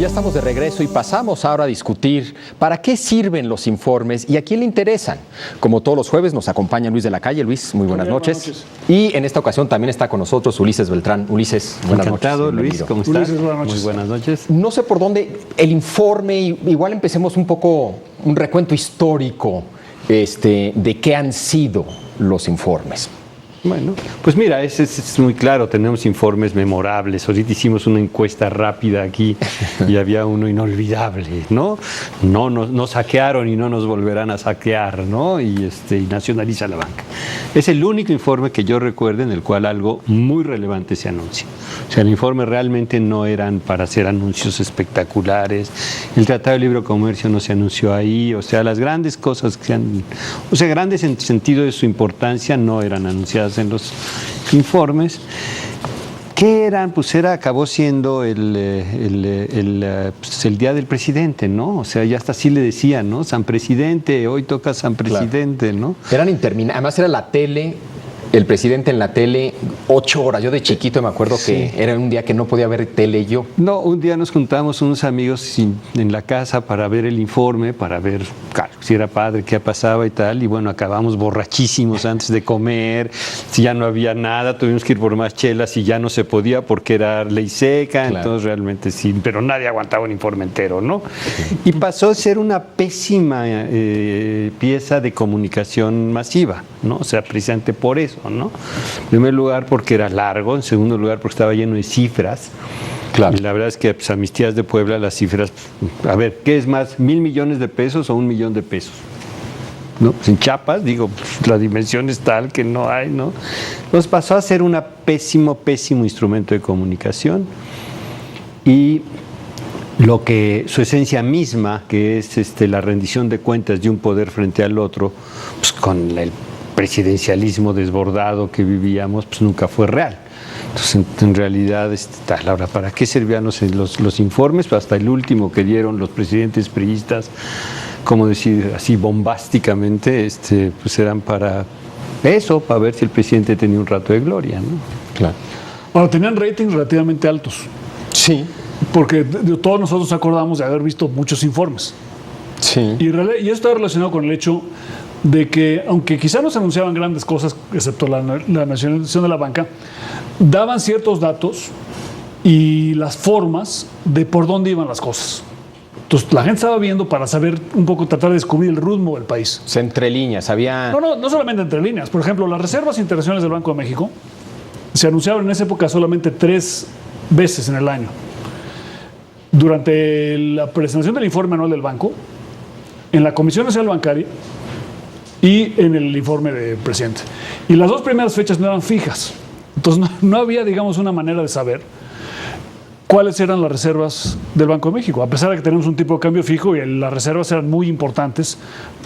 Ya estamos de regreso y pasamos ahora a discutir para qué sirven los informes y a quién le interesan. Como todos los jueves nos acompaña Luis de la Calle. Luis, muy buenas noches. Y en esta ocasión también está con nosotros Ulises Beltrán. Ulises, buenas Encantado, noches. Luis, ¿cómo estás? Ulises, buenas noches. Muy buenas noches. No sé por dónde el informe, igual empecemos un poco, un recuento histórico de qué han sido los informes. Bueno, pues mira, es muy claro, tenemos informes memorables. Ahorita hicimos una encuesta rápida aquí y había uno inolvidable, ¿no? Nos saquearon y no nos volverán a saquear, ¿no? Y nacionaliza la banca. Es el único informe que yo recuerdo en el cual algo muy relevante se anuncia. O sea, el informe realmente no eran para hacer anuncios espectaculares. El Tratado de Libre Comercio no se anunció ahí. O sea, las grandes cosas que grandes en sentido de su importancia no eran anunciadas en los informes. ¿Qué eran? Pues acabó siendo el día del presidente, ¿no? O sea, ya hasta así le decían, ¿no? San Presidente, hoy toca San Presidente, claro. ¿No? Eran interminables, además era la tele, el presidente en la tele, 8 horas. Yo de chiquito me acuerdo que era un día que no podía ver tele yo. No, un día nos juntamos unos amigos en la casa para ver el informe, para ver, claro, si era padre, qué pasaba y tal. Y bueno, acabamos borrachísimos antes de comer. Si ya no había nada, tuvimos que ir por más chelas y ya no se podía porque era ley seca. Claro. Entonces realmente sí, pero nadie aguantaba un informe entero, ¿no? Y pasó a ser una pésima pieza de comunicación masiva, ¿no? O sea, precisamente por eso, ¿no? En primer lugar porque era largo, en segundo lugar porque estaba lleno de cifras. Claro. Y la verdad es que pues, a mis tías de Puebla las cifras, a ver, ¿qué es más? ¿1,000 millones de pesos o 1 millón de pesos? ¿No? Pues en Chiapas, digo, pues, la dimensión es tal que no hay, ¿no? Entonces pasó a ser un pésimo instrumento de comunicación y su esencia misma, que es la rendición de cuentas de un poder frente al otro, pues con el presidencialismo desbordado que vivíamos, pues nunca fue real. Entonces, en realidad, Laura, ¿para qué servían los informes? Pues hasta el último que dieron los presidentes priistas, como decir así bombásticamente, pues eran para eso, para ver si el presidente tenía un rato de gloria, ¿no? Claro. Ahora, tenían ratings relativamente altos. Sí. Porque todos nosotros acordamos de haber visto muchos informes. Sí. Y esto está relacionado con el hecho de que, aunque quizá no se anunciaban grandes cosas, excepto la nacionalización de la banca, daban ciertos datos y las formas de por dónde iban las cosas. Entonces, la gente estaba viendo para saber un poco, tratar de descubrir el rumbo del país. Entre líneas, había... No solamente entre líneas. Por ejemplo, las reservas internacionales del Banco de México se anunciaron en esa época solamente 3 veces en el año. Durante la presentación del informe anual del banco, en la Comisión Nacional Bancaria y en el informe del presidente. Y las 2 primeras fechas no eran fijas. Entonces no había, digamos, una manera de saber cuáles eran las reservas del Banco de México, a pesar de que tenemos un tipo de cambio fijo y las reservas eran muy importantes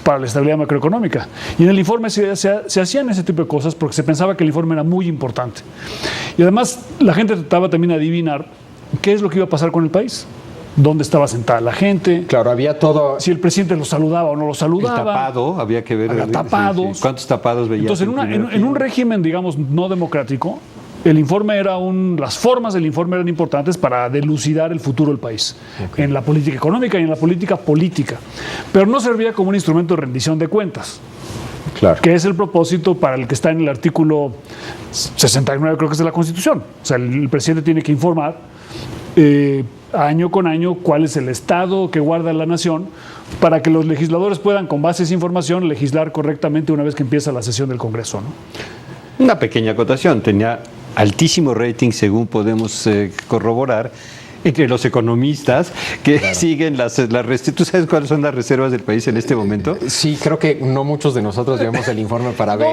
para la estabilidad macroeconómica. Y en el informe se hacían ese tipo de cosas porque se pensaba que el informe era muy importante. Y además la gente trataba también de adivinar qué es lo que iba a pasar con el país. Dónde estaba sentada la gente. Claro, había todo. Si el presidente lo saludaba o no lo saludaba. El tapado, había que ver. Había tapados. Sí. ¿Cuántos tapados veías? Entonces, en un régimen, digamos, no democrático, el informe era las formas del informe eran importantes para dilucidar el futuro del país. Okay. En la política económica y en la política política. Pero no servía como un instrumento de rendición de cuentas. Claro. Que es el propósito para el que está en el artículo 69, creo que es de la Constitución. O sea, el presidente tiene que informar año con año cuál es el estado que guarda la nación para que los legisladores puedan, con base a esa información, legislar correctamente una vez que empieza la sesión del Congreso, ¿no? Una pequeña acotación, tenía altísimo rating, según podemos corroborar, entre los economistas que siguen las ¿Tú sabes cuáles son las reservas del país en este momento? Sí, creo que no muchos de nosotros vemos el informe para ver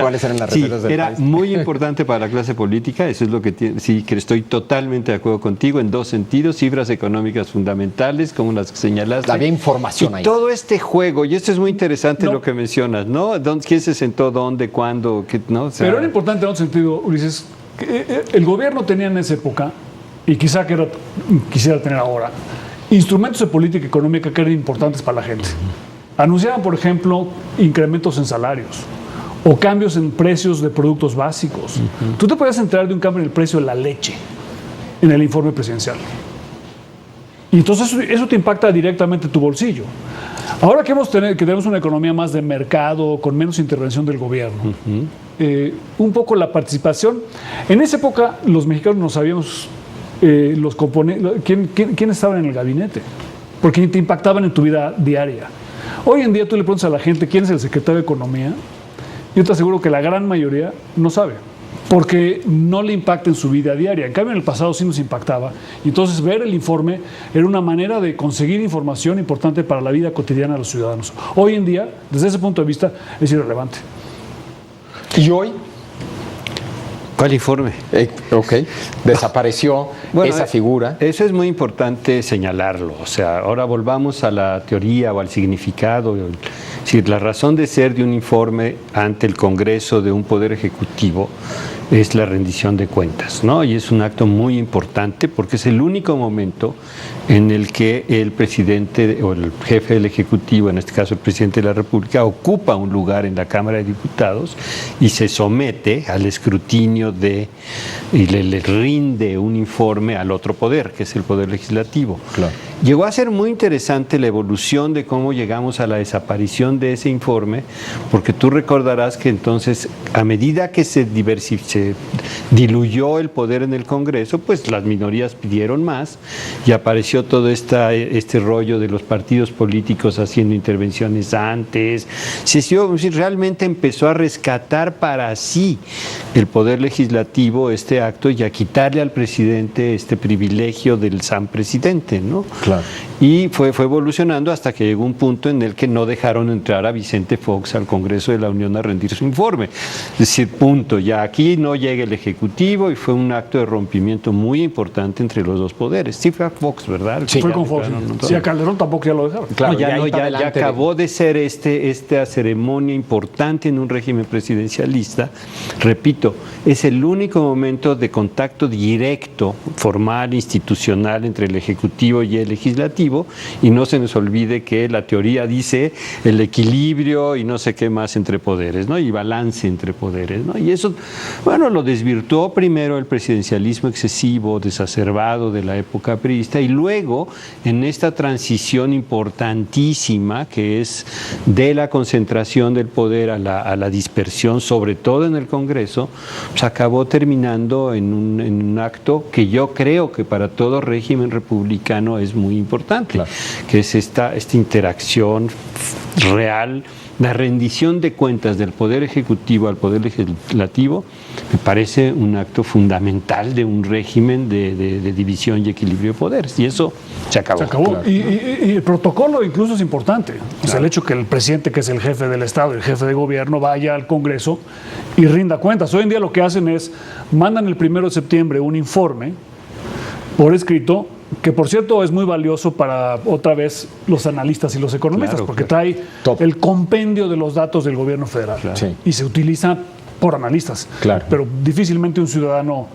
cuáles eran las reservas del país. Era muy importante para la clase política, eso es lo que sí, que estoy totalmente de acuerdo contigo en 2 sentidos, cifras económicas fundamentales, como las que señalaste. Había información ahí. Todo este juego, y esto es muy interesante lo que mencionas, ¿no? ¿Quién se sentó dónde, cuándo? ¿No? O sea, pero era importante en otro sentido, Ulises, que el gobierno tenía en esa época, y quizá quisiera tener ahora, instrumentos de política económica que eran importantes para la gente. Anunciaban, por ejemplo, incrementos en salarios o cambios en precios de productos básicos. Tú te podías enterar de un cambio en el precio de la leche en el informe presidencial. Y entonces eso te impacta directamente tu bolsillo. Ahora que tenemos una economía más de mercado, con menos intervención del gobierno, un poco la participación. En esa época los mexicanos no sabíamos los componentes, quién estaba en el gabinete, porque te impactaban en tu vida diaria. Hoy en día tú le preguntas a la gente quién es el secretario de Economía, yo te aseguro que la gran mayoría no sabe, porque no le impacta en su vida diaria. En cambio, en el pasado sí nos impactaba. Y entonces ver el informe era una manera de conseguir información importante para la vida cotidiana de los ciudadanos. Hoy en día, desde ese punto de vista, es irrelevante. ¿Y hoy? ¿Cuál informe? Ok, desapareció esa figura. Eso es muy importante señalarlo. O sea, ahora volvamos a la teoría o al significado. Es decir, la razón de ser de un informe ante el Congreso de un Poder Ejecutivo es la rendición de cuentas, ¿no? Y es un acto muy importante porque es el único momento en el que el presidente o el jefe del Ejecutivo, en este caso el presidente de la República, ocupa un lugar en la Cámara de Diputados y se somete al escrutinio y le rinde un informe al otro poder, que es el Poder Legislativo. Claro. Llegó a ser muy interesante la evolución de cómo llegamos a la desaparición de ese informe, porque tú recordarás que entonces, a medida que se diluyó el poder en el Congreso, pues las minorías pidieron más y apareció todo este rollo de los partidos políticos haciendo intervenciones antes. Realmente empezó a rescatar para sí el Poder Legislativo este acto y a quitarle al presidente este privilegio del San Presidente, ¿no? Claro. Y fue evolucionando hasta que llegó un punto en el que no dejaron entrar a Vicente Fox al Congreso de la Unión a rendir su informe. Es decir, punto, ya aquí no llega el Ejecutivo y fue un acto de rompimiento muy importante entre los dos poderes. Sí fue a Fox, ¿verdad? Sí, fue con Fox. Sí, a Calderón tampoco ya lo dejaron. Claro, ya acabó de ser esta ceremonia importante en un régimen presidencialista. Repito, es el único momento de contacto directo, formal, institucional entre el Ejecutivo y el Legislativo, y no se nos olvide que la teoría dice el equilibrio y no sé qué más entre poderes, ¿no? Y balance entre poderes, ¿no? Y eso, bueno, lo desvirtuó primero el presidencialismo excesivo, desacerbado de la época priista, y luego en esta transición importantísima que es de la concentración del poder a la dispersión, sobre todo en el Congreso, pues acabó terminando en un acto que yo creo que para todo régimen republicano es muy importante, claro, que es esta interacción real, la rendición de cuentas del Poder Ejecutivo al Poder Legislativo. Me parece un acto fundamental de un régimen de división y equilibrio de poderes, y eso se acabó. Se acabó. Claro. Y el protocolo incluso es importante. Claro. O sea, el hecho que el presidente, que es el jefe del Estado, el jefe de gobierno, vaya al Congreso y rinda cuentas. Hoy en día lo que hacen es, mandan el 1 de septiembre un informe por escrito, que por cierto es muy valioso para, otra vez, los analistas y los economistas, claro, porque trae el compendio de los datos del gobierno federal, claro, sí, y se utiliza por analistas, claro, pero difícilmente un ciudadano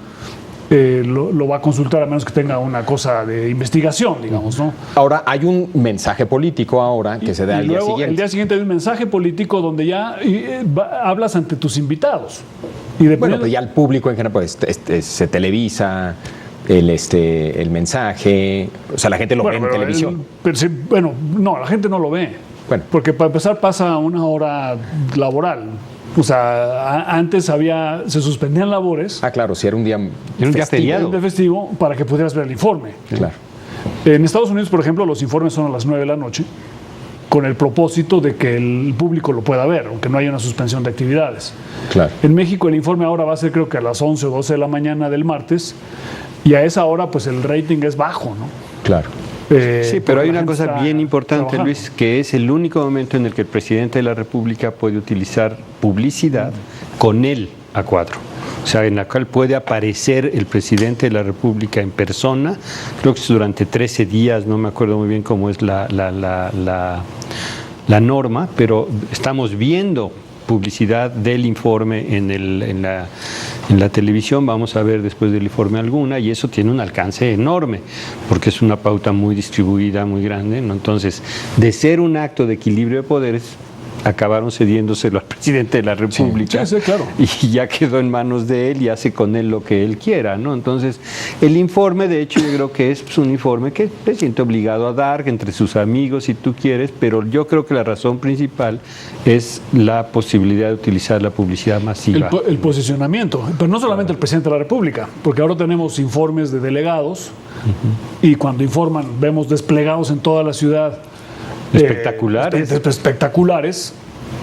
lo va a consultar a menos que tenga una cosa de investigación, digamos, ¿no? Ahora, hay un mensaje político ahora que se da al día siguiente. El día siguiente hay un mensaje político donde ya hablas ante tus invitados. Y bueno, pues ya el público en general, pues se televisa el mensaje, o sea, la gente lo ve en televisión. Bueno, no, la gente no lo ve. Bueno. Porque para empezar pasa una hora laboral. O sea, antes se suspendían labores. Ah, claro, si era un día feriado. Un día festivo para que pudieras ver el informe. Claro. En Estados Unidos, por ejemplo, los informes son a las 9 de la noche, con el propósito de que el público lo pueda ver, aunque no haya una suspensión de actividades. Claro. En México el informe ahora va a ser, creo que a las 11 o 12 de la mañana del martes, y a esa hora pues el rating es bajo, ¿no? Claro. Sí, pero hay una cosa bien importante, trabajando, Luis, que es el único momento en el que el presidente de la República puede utilizar publicidad con él a cuadro. O sea, en la cual puede aparecer el presidente de la República en persona, creo que es durante 13 días, no me acuerdo muy bien cómo es la norma, pero estamos viendo publicidad del informe en la televisión, vamos a ver después del informe alguna, y eso tiene un alcance enorme, porque es una pauta muy distribuida, muy grande, ¿no? Entonces, de ser un acto de equilibrio de poderes, acabaron cediéndoselo al presidente de la República. Sí, claro. Y ya quedó en manos de él y hace con él lo que él quiera, ¿no? Entonces, el informe, de hecho, yo creo que es un informe que se siente obligado a dar entre sus amigos, si tú quieres, pero yo creo que la razón principal es la posibilidad de utilizar la publicidad masiva. El posicionamiento, pero no solamente el presidente de la República, porque ahora tenemos informes de delegados y cuando informan vemos desplegados en toda la ciudad espectaculares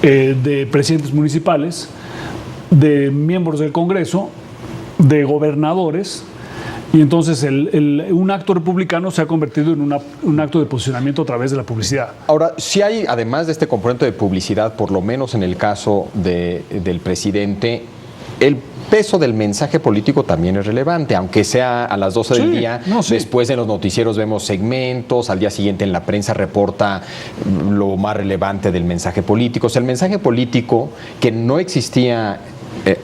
de presidentes municipales, de miembros del Congreso, de gobernadores, y entonces un acto republicano se ha convertido en un acto de posicionamiento a través de la publicidad. Ahora, si hay, además de este componente de publicidad, por lo menos en el caso del presidente, el peso del mensaje político también es relevante, aunque sea a las 12 del día. Después en los noticieros vemos segmentos, al día siguiente en la prensa reporta lo más relevante del mensaje político. O sea, el mensaje político que no existía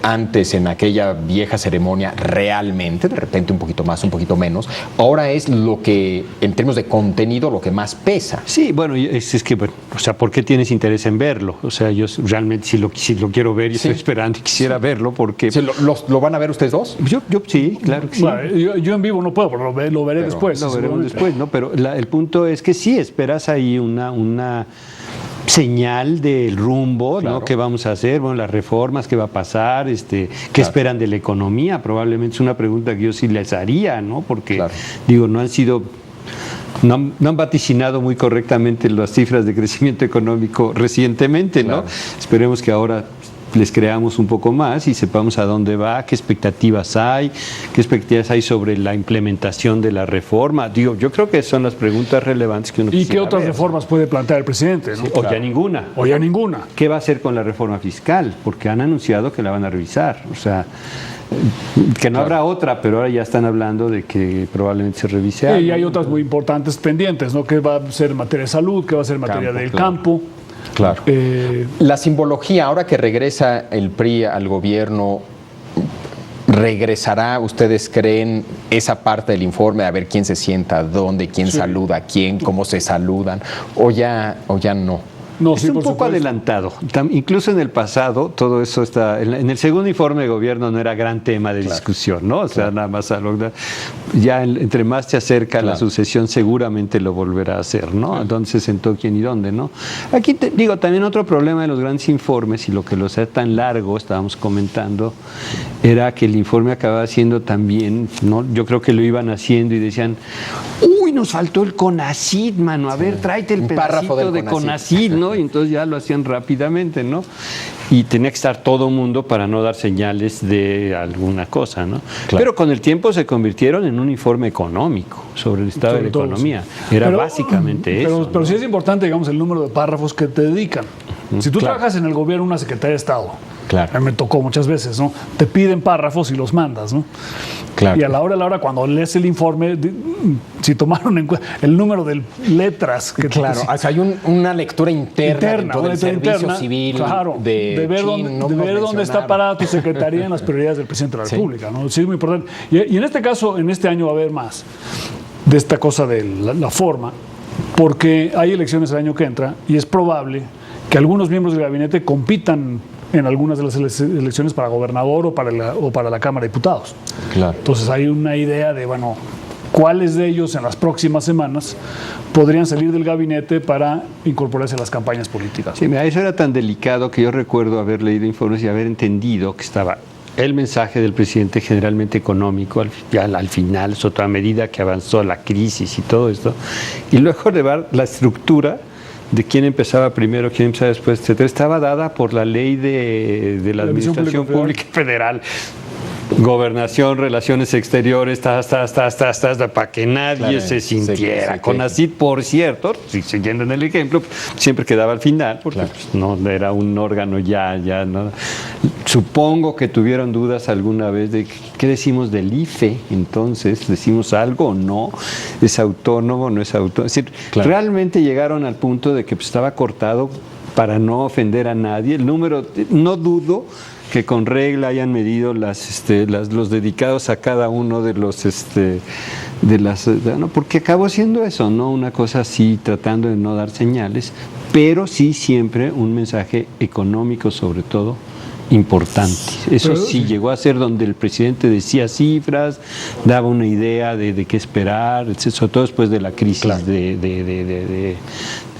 antes en aquella vieja ceremonia realmente, de repente un poquito más, un poquito menos, ahora es lo que, en términos de contenido, lo que más pesa. Sí, bueno, es que, bueno, o sea, ¿por qué tienes interés en verlo? O sea, yo realmente si lo quiero ver y estoy esperando y quisiera verlo porque... ¿Lo van a ver ustedes dos? Yo sí, claro que sí. Bueno, yo en vivo no puedo, pero lo veré después. Lo veremos después, ¿no? Pero el punto es que sí, esperas ahí una señal del rumbo, claro, ¿no? ¿Qué vamos a hacer? Bueno, las reformas, ¿qué va a pasar? ¿Qué esperan de la economía? Probablemente es una pregunta que yo sí les haría, ¿no? Porque, digo, no han vaticinado muy correctamente las cifras de crecimiento económico recientemente, ¿no? Claro. Esperemos que ahora les creamos un poco más y sepamos a dónde va, qué expectativas hay sobre la implementación de la reforma. Digo, yo creo que son las preguntas relevantes que uno quisiera ver. ¿Y qué otras ver. Reformas puede plantear el presidente? ¿No? Sí, o ya ninguna. O ya ninguna. ¿Qué va a hacer con la reforma fiscal? Porque han anunciado que la van a revisar. O sea, que no habrá otra, pero ahora ya están hablando de que probablemente se revise algo. Y hay otras muy importantes pendientes, ¿no? ¿Qué va a ser en materia de salud? ¿Qué va a ser en materia del campo? Claro. La simbología, ahora que regresa el PRI al gobierno, ¿regresará, ustedes creen, esa parte del informe, a ver quién se sienta, dónde, quién saluda a quién, cómo se saludan, o ya no? No, es un poco adelantado. Incluso en el pasado, todo eso está. En el segundo informe de gobierno no era gran tema de discusión, ¿no? O sea, nada más ya entre más se acerca la sucesión, seguramente lo volverá a hacer, ¿no? Dónde se sentó quién y dónde, ¿no? Aquí digo, también otro problema de los grandes informes y lo que lo hace tan largo, estábamos comentando, era que el informe acababa siendo también, ¿no? Yo creo que lo iban haciendo y decían, uy, nos faltó el CONACYT, mano, a ver, tráete el pedacito de CONACYT, ¿no? Y entonces ya lo hacían rápidamente, ¿no? Y tenía que estar todo mundo para no dar señales de alguna cosa, ¿no? Claro. Pero con el tiempo se convirtieron en un informe económico sobre el estado de la economía. Era básicamente eso. Pero sí es importante, digamos, el número de párrafos que te dedican. Si tú trabajas en el gobierno, una Secretaría de Estado, a mí me tocó muchas veces, ¿no? Te piden párrafos y los mandas, ¿no? Claro. Y a la hora, cuando lees el informe, si tomaron en cuenta el número de letras que o sea, hay una lectura interna del servicio civil, de ver dónde está parada tu secretaría en las prioridades del presidente de la República, ¿no? Sí, es muy importante. Y en este caso, en este año va a haber más de esta cosa de la forma, porque hay elecciones el año que entra y es probable que algunos miembros del gabinete compitan en algunas de las elecciones para gobernador o para la Cámara de Diputados. Claro. Entonces hay una idea de, bueno, cuáles de ellos en las próximas semanas podrían salir del gabinete para incorporarse a las campañas políticas. Sí, mira, eso era tan delicado que yo recuerdo haber leído informes y haber entendido que estaba el mensaje del presidente generalmente económico, al final, a medida que avanzó la crisis y todo esto, y luego llevar la estructura de quién empezaba primero, quién empezaba después, etcétera, estaba dada por la ley de la Administración Pública Federal. Gobernación, relaciones exteriores, para que nadie se sintiera. CONACYT, por cierto, siguiendo en el ejemplo, siempre quedaba al final, porque pues, no era un órgano ya, ¿no? Supongo que tuvieron dudas alguna vez de qué decimos del IFE, entonces, ¿decimos algo o no? ¿Es autónomo o no es autónomo? Es decir, realmente llegaron al punto de que pues, estaba cortado para no ofender a nadie. El número, no dudo que con regla hayan medido los dedicados a cada uno de los no, porque acabó siendo eso, no una cosa así, tratando de no dar señales, pero sí siempre un mensaje económico, sobre todo importante. Eso sí llegó a ser donde el presidente decía cifras, daba una idea de qué esperar, sobre todo después de la crisis de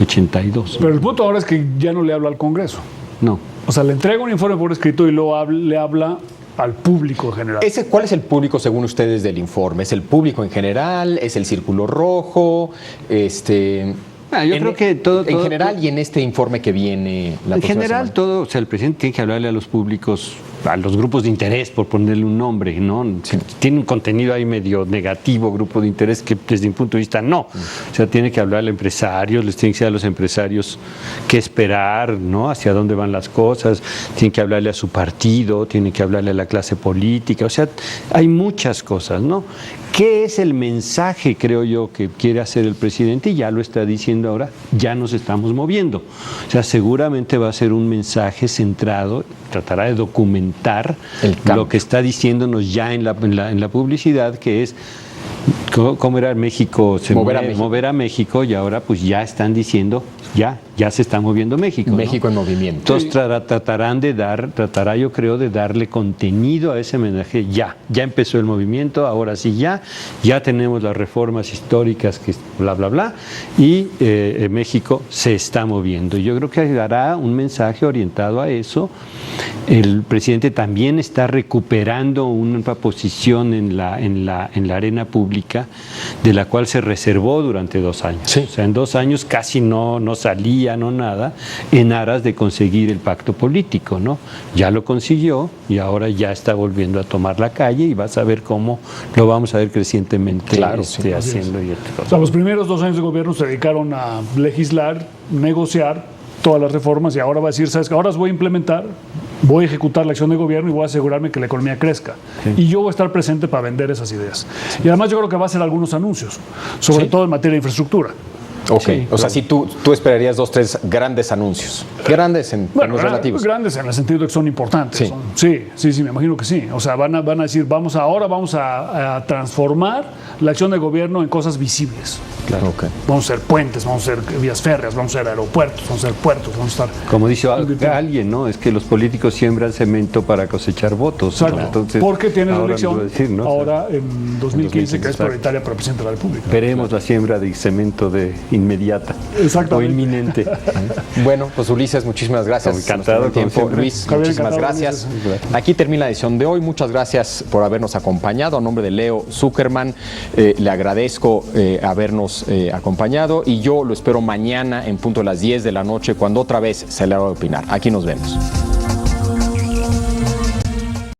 82. Pero el punto ahora es que ya no le habla al Congreso. No. O sea, le entrega un informe por escrito y luego le habla al público en general. ¿Cuál es el público según ustedes del informe? ¿Es el público en general? ¿Es el círculo rojo? Yo creo que todo en general y en este informe que viene la en próxima general semana. todo, o sea, el presidente tiene que hablarle a los públicos, a los grupos de interés, por ponerle un nombre, ¿no? Sí. Tiene un contenido ahí medio negativo, grupo de interés, que desde mi punto de vista no. O sea, tiene que hablarle a empresarios, les tiene que decir a los empresarios qué esperar, ¿no? Hacia dónde van las cosas, tiene que hablarle a su partido, tiene que hablarle a la clase política, o sea, hay muchas cosas, ¿no? ¿Qué es el mensaje, creo yo, que quiere hacer el presidente? Y ya lo está diciendo ahora, ya nos estamos moviendo. O sea, seguramente va a ser un mensaje centrado, tratará de documentar lo que está diciéndonos ya en la publicidad, que es cómo era México, mover a México, y ahora pues ya están diciendo, ya se está moviendo México. México, ¿no? En movimiento. Entonces tratará yo creo de darle contenido a ese mensaje. Ya empezó el movimiento, ahora sí ya tenemos las reformas históricas, que bla, bla, bla, y México se está moviendo. Yo creo que dará un mensaje orientado a eso. El presidente también está recuperando una posición en la arena pública, de la cual se reservó durante 2 años. Sí. O sea, en 2 años casi no salía, no nada, en aras de conseguir el pacto político, ¿no? Ya lo consiguió y ahora ya está volviendo a tomar la calle, y vas a ver cómo lo vamos a ver crecientemente haciendo. O sea, los primeros 2 años de gobierno se dedicaron a legislar, negociar todas las reformas, y ahora va a decir, ¿sabes qué? Ahora las voy a implementar, voy a ejecutar la acción de gobierno y voy a asegurarme que la economía crezca. Sí. Y yo voy a estar presente para vender esas ideas. Y además yo creo que va a hacer algunos anuncios, sobre todo en materia de infraestructura. Ok, sí, o sea, sí, tú esperarías 2, 3 grandes anuncios. Grandes en términos relativos. Grandes en el sentido de que son importantes. Sí. Sí, me imagino que sí. O sea, van a decir, vamos a transformar la acción de gobierno en cosas visibles. Claro, okay. Vamos a hacer puentes, vamos a hacer vías férreas, vamos a hacer aeropuertos, vamos a hacer puertos, vamos a estar... Como dice alguien, ¿no? Es que los políticos siembran cemento para cosechar votos. Exacto. ¿No? Entonces, porque tienes la elección ¿no? ahora en 2015, que es prioritaria para el presidente de la República. Veremos la siembra de cemento inmediata o inminente. Bueno, pues Ulises, muchísimas gracias. Encantado. Luis, muchísimas gracias. Aquí termina la edición de hoy. Muchas gracias por habernos acompañado. A nombre de Leo Zuckerman, le agradezco habernos acompañado, y yo lo espero mañana en punto de las 10 de la noche, cuando otra vez se le va a opinar. Aquí nos vemos.